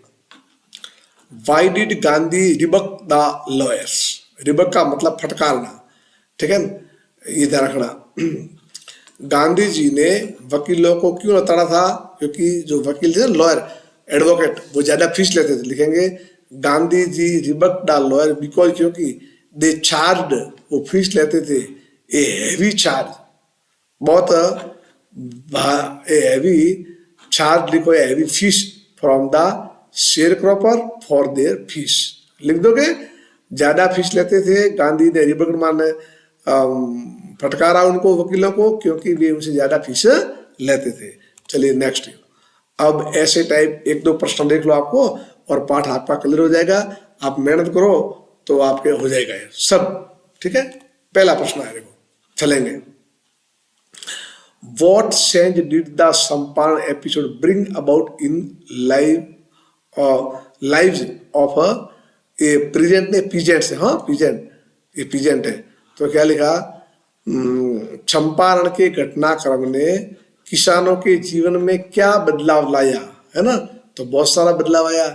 why did Gandhi rebuke the lawyers? Rebuke का मतलब फटकारना, ठीक है, ये ध्यान रखना। गांधी जी ने वकीलों को क्यों लताड़ा था? क्योंकि जो वकील थे, लॉयर, एडवोकेट, वो ज्यादा फीस लेते थे। लिखेंगे, Gandhi ji रिबक the lawyer because, क्योंकि दे चार्ज, वो फीस लेते थे, ए हैवी चार्ज, बहुत हैवी चार्ज, लिखो heavy fees, from the share cropper for their fees. लिख दोगे, ज्यादा फीस लेते थे। गांधी ने रिबक माने फटकारा उनको, वकीलों को, क्योंकि वे उनसे ज्यादा फीस लेते थे। चलिए नेक्स्ट, अब ऐसे टाइप 1-2 प्रश्न देख लो आपको, और पाठ आपका क्लियर हो जाएगा। आप मेहनत करो तो आपके हो जाएगा ये सब, ठीक है। पहला प्रश्न है, देखो चलेंगे। What change did the Samparan episode bring about in lives of a peasant? ने peasant से, हाँ peasant, ये peasant है, तो क्या लिखा? चंपारण के घटनाक्रम ने किसानों के जीवन में क्या बदलाव लाया, है ना? तो बहुत सारा बदलाव आया।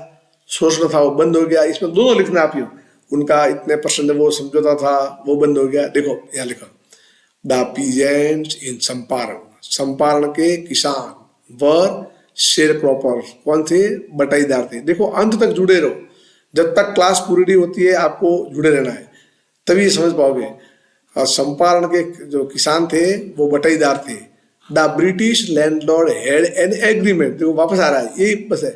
शोषण था वो बंद हो गया, इसमें दोनों लिखना आप ही, उनका इतने % वो समझौता था वो बंद हो गया। देखो यहाँ लिखा, द पीजेंट्स इन चंपारण, चंपारण के किसान वर शेयर क्रॉपर, कौन थे? बटाईदार थे। देखो अंत तक जुड़े रहो, जब तक क्लास पूरी नहीं होती है आपको जुड़े रहना है, तभी समझ पाओगे। चंपारण के जो किसान थे वो बटाईदार थे। The British landlord had an agreement, देखो वापस आ रहा है, यही बस है,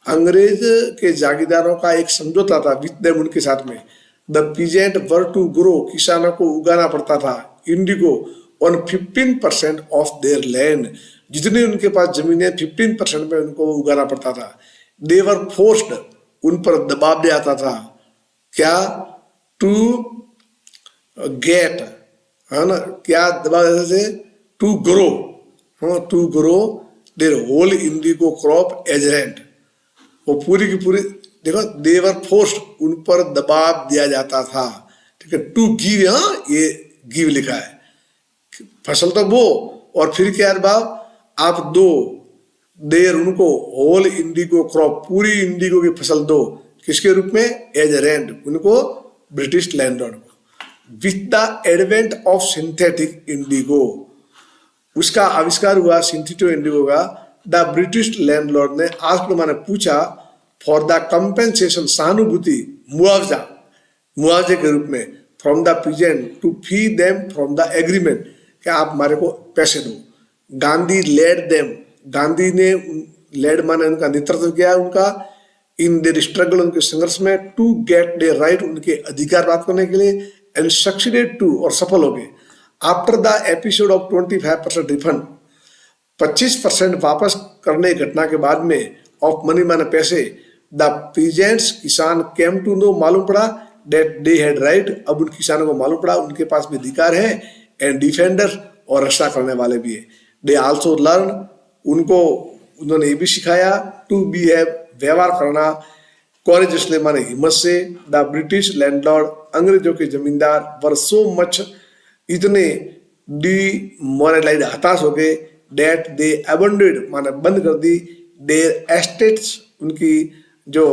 अंग्रेज के जागीरदारों का एक समझौता था विद देम, उनके साथ में। The peasant were to grow, किसानों को उगाना पड़ता था indigo on 15% of their land, जितनी उनके पास जमीन है 15% में उनको उगाना पड़ता था। दे वर फोर्स्ड, उन पर दबाव दिया जाता था, क्या, टू गेट, है ना, क्या दबाव देते थे, to grow, to grow their whole indigo crop as rent. वो पूरी की पूरी, देखो, देवर फोर्स्ड, उन पर दबाव दिया जाता था, ठीक है। टू गिव, यहाँ ये गिव लिखा है, फसल तो बो और फिर क्या दबाव, आप दो, देर उनको होल इंडिगो क्रॉप, पूरी इंडिगो की फसल दो, किसके रूप में, एज रेंट, उनको ब्रिटिश लैंडलॉर्ड को। With the advent of synthetic Indigo, उसका आविष्कार हुआ सिंथेटिक इंडिगो का, द ब्रिटिश लैंडलॉर्ड ने आज मैंने पूछा फॉर द कंपेंसेशन, सहानुभूति, मुआवजा, मुआवजे के रूप में, from the peasant to free them from the agreement, क्या आप हमारे को पैसे दो। गांधी लेड देम, गांधी ने, लेड माने उनका नेतृत्व किया उनका, इन देयर स्ट्रगल, उनके संघर्ष में, टू गेट देयर राइट, उनके अधिकार प्राप्त करने के लिए, एंड सक्सीडेड टू, और सफल हो गए। After the episode of 25% refund, 25% वापस करने की घटना के बाद में, ऑफ मनी माने पैसे, द पीजेंट्स, किसान, केम टू नो, मालूम पड़ा, डेट दे हैड राइट, अब उन किसानों को मालूम पड़ा उनके पास भी अधिकार है, एंड डिफेंडर, और रक्षा करने वाले भी है। दे आल्सो लर्न, उनको उन्होंने ये भी सिखाया, टू बिहेव, व्यवहार करना, कॉरेजसली माने हिम्मत से। द ब्रिटिश लैंडलॉर्ड, अंग्रेजों के जमींदार, वर सो मच, इतने डीमोरलाइज, हताश हो गए, डेट दे अबंडेड, माने बंद कर दी, देयर एस्टेट्स, उनकी जो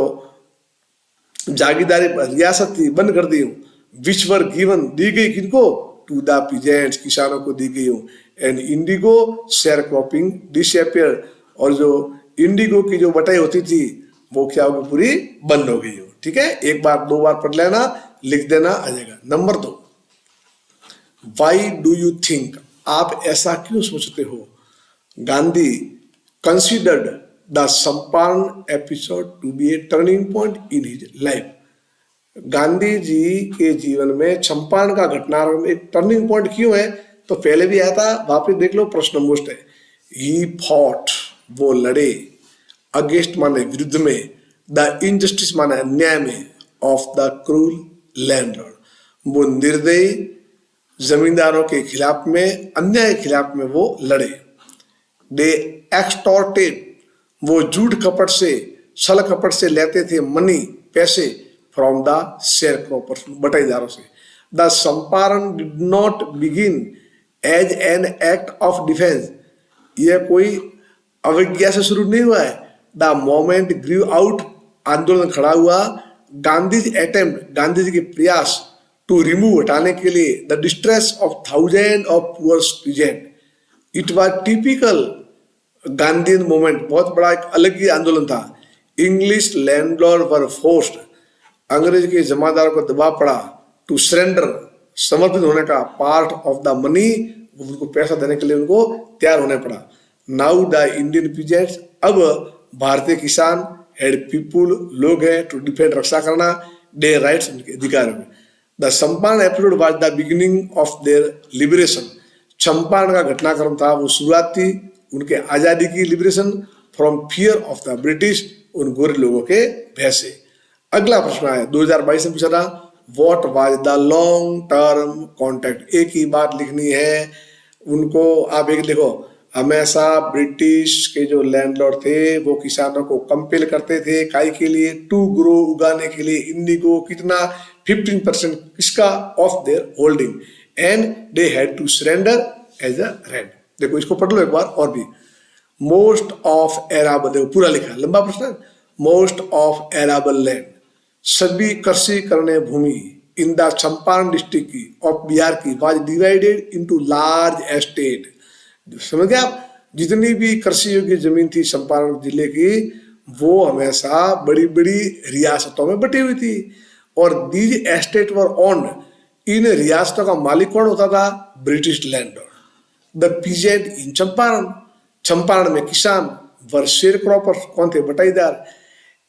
जागीरदारी रियासत थी बंद कर दी, विच वर गिवन, दी गई किनको, टू द पीजेंट्स, किसानों को दी गई हूँ, and Indigo share cropping disappear, और जो इंडिगो की जो बटाई होती थी वो क्या होगी, पूरी बंद हो गई हो, ठीक है। एक बार दो बार पढ़ लेना, लिख देना, आ जाएगा। Number 2, why do you think, आप ऐसा क्यों सोचते हो, Gandhi considered the Champaran episode to be a turning point in his life, Gandhi ji के जीवन में चंपारण का घटनाक्रम एक टर्निंग पॉइंट क्यों है, तो पहले भी आया था, वापस देख लो, प्रश्न मोस्ट है। ही फॉट, वो लड़े, अगेंस्ट माने विरुद्ध में, द इनजस्टिस माने अन्याय में, ऑफ द क्रूल लैंडलॉर्ड, वो निर्दयी जमींदारों के खिलाफ में, अन्याय के खिलाफ में वो लड़े। दे एक्सटॉर्टेड, वो झूठ कपट से, छल कपट से लेते थे मनी, पैसे, फ्रॉम द शेयर क्रॉपर्स, बटाईदारों से। The Champaran did not begin as an act of defiance, यह कोई अवज्ञा से शुरू नहीं हुआ है। द मोमेंट ग्रीव आउट, आंदोलन खड़ा हुआ, गांधी अटेम्प्ट, गांधी जी के प्रयास, टू रिमूव, हटाने के लिए, the distress of thousand of poor peasant, it was typical Gandhian movement, बहुत बड़ा एक अलग ही आंदोलन था। इंग्लिश लैंडलॉर्ड वर फोर्स्ड, अंग्रेज के जमादारों को दबाव पड़ा, टू सरेंडर, समर्पित होने का, पार्ट ऑफ द मनी, उनको पैसा देने के लिए उनको तैयार होने पड़ा। नाउ द इंडियन पीजेंट्स, अब भारतीय किसान, हेड पीपुल, लोग है, टू डिफेंड, रक्षा करना, डे राइट्स, उनके अधिकार में। The Champaran episode was the beginning of their liberation, Champaran का घटनाक्रम था, वो शुरुआत थी उनके आजादी की, liberation from fear of the British, उन गोरे लोगों के भय से। अगला प्रश्न है 2022 में पूछा था, what was the long term contract, एक ही बात लिखनी है उनको, आप एक देखो, हमेशा ब्रिटिश के जो लैंडलॉर्ड थे वो किसानों को कंपेल करते थे, काई के लिए, टू ग्रो, उगाने के लिए, इंडिगो कितना, 15% किसका, of their holding, and they had to surrender as a rent. देखो इसको पढ़ लो एक बार और भी। मोस्ट ऑफ एराबल, देखो पूरा लिखा, लंबा प्रश्न, मोस्ट ऑफ एराबल लैंड, सभी कृषि करने भूमि, इन द चंपारण डिस्ट्रिक्ट की, ऑफ बिहार की, was divided into large estate, समझ गए आप, जितनी भी कृषि योग्य जमीन थी चंपारण जिले की, वो हमेशा बड़ी बड़ी रियासतों में बटी हुई थी, और दीज एस्टेट वर ओन्ड, इन रियासतों का मालिक कौन होता था, ब्रिटिश लैंडलॉर्ड। द पीजेंट इन चंपारण, चंपारण में किसान, वर शेयर क्रॉपर्स, कौन थे, बटाईदार,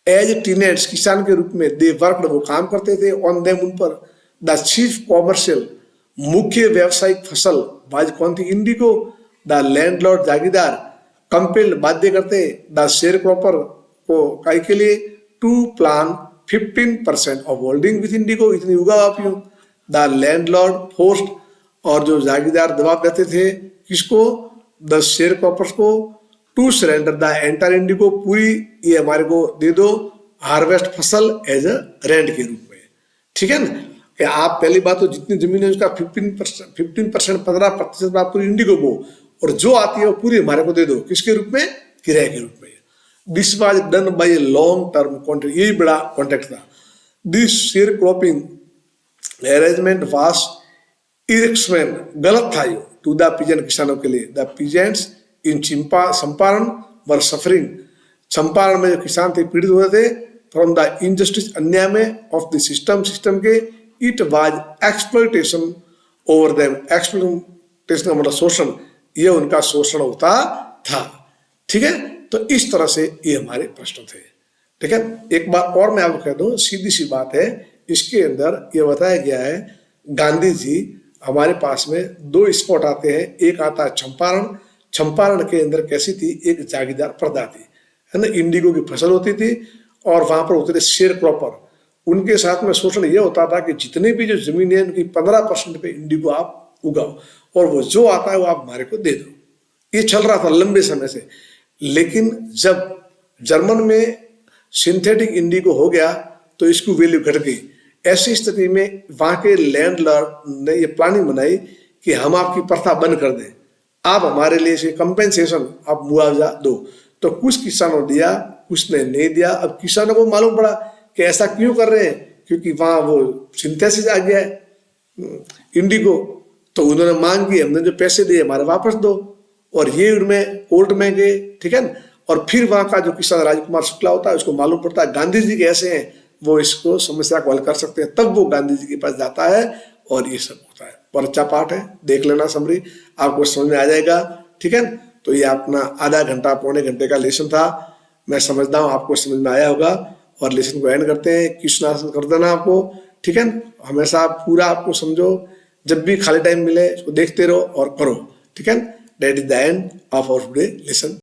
एज टीनेट्स, किसान के रूप में, दे वर्कड, वो काम करते थे, ऑन देम, उन पर। द चीफ कॉमर्शियल, मुख्य व्यावसायिक फसल, बाज कौन थी? इंडिगो। द लैंडलॉर्ड जागीरदार कंपेल्ड बाध्य करते द शेयर क्रॉपर को काय के लिए to plan 15% of holding with indigo, इतनी उगा आप यूं। द लैंडलॉर्ड फोर्स्ड, और जो जागीरदार दबाव देते थे किसको? द शेयर क्रॉपर्स को to surrender the entire indigo, पूरी ये हमारे को दे दो हार्वेस्ट फसल एज अ रेंट के रूप में। ठीक है ना, कि आप पहली बात तो जितनी जमीन है उसका 15% 15% आप पूरी इंडिगो को, और जो आती है वो पूरी हमारे को दे दो, किसके रूप में? किराए के रूप में। This was done by a long term contract, यही बड़ा कॉन्ट्रैक्ट था। This share cropping arrangement was erection, गलत था ये टू द पीजेंट, किसानों के लिए। The peasants in Champaran were suffering, Champaran में जो किसान थे पीड़ित हुए थे फ्रॉम द इनजस्टिस, अन्याय में, ऑफ द सिस्टम के। It was exploitation over them, exploitation का मतलब शोषण, ये उनका शोषण होता था। ठीक है, तो इस तरह से ये हमारे प्रश्न थे। ठीक है, एक बात और मैं आपको कह दूं, सीधी सी बात है, इसके अंदर ये बताया गया है गांधी जी हमारे पास में दो स्पॉट आते हैं, एक आता है चंपारण। चंपारण के अंदर कैसी थी? एक जागीरदार प्रजा थी, है ना, इंडिगो की फसल होती थी, और वहां पर होते थे शेयर क्रॉपर। उनके साथ में शोषण ये होता था कि जितने भी जो जमीन है उनकी 15% पे इंडिगो आप उगाओ, और वो जो आता है वो आप हमारे को दे दो। ये चल रहा था लंबे समय से। लेकिन जब जर्मन में सिंथेटिक इंडिगो हो गया तो इसकी वैल्यू घट गई। ऐसी स्थिति में वहां के लैंडलॉर्ड ने ये प्लानिंग बनाई कि हम आपकी प्रथा बंद कर दें, आप हमारे लिए से कंपेंसेशन, आप मुआवजा दो। तो कुछ किसानों ने दिया, कुछ ने नहीं दिया। अब किसानों को मालूम पड़ा कि ऐसा क्यों कर रहे हैं, क्योंकि वहां वो सिंथेसिस आ गया है इंडिगो, तो उन्होंने मांग की हमने जो पैसे दिए हमारे वापस दो, और ये उनमें कोर्ट में गए। ठीक है ना, और फिर वहां का जो किसान राजकुमार शुक्ला होता है उसको मालूम पड़ता है गांधी जी के ऐसे हैं, वो इसको समस्या को हल कर सकते हैं, तब वो गांधी जी के पास जाता है और ये सब होता है। और अच्छा पाठ है, देख लेना समरी, आपको समझ में आ जाएगा। ठीक है ना, तो ये अपना आधा घंटा पौने घंटे का लेसन था, मैं समझता हूँ आपको समझ में आया होगा। और लेसन को एंड करते हैं, क्वेश्चन कर देना आपको। ठीक है ना, हमेशा पूरा आपको समझो, जब भी खाली टाइम मिले इसको देखते रहो और करो। ठीक है ना, that is the end of our today lesson.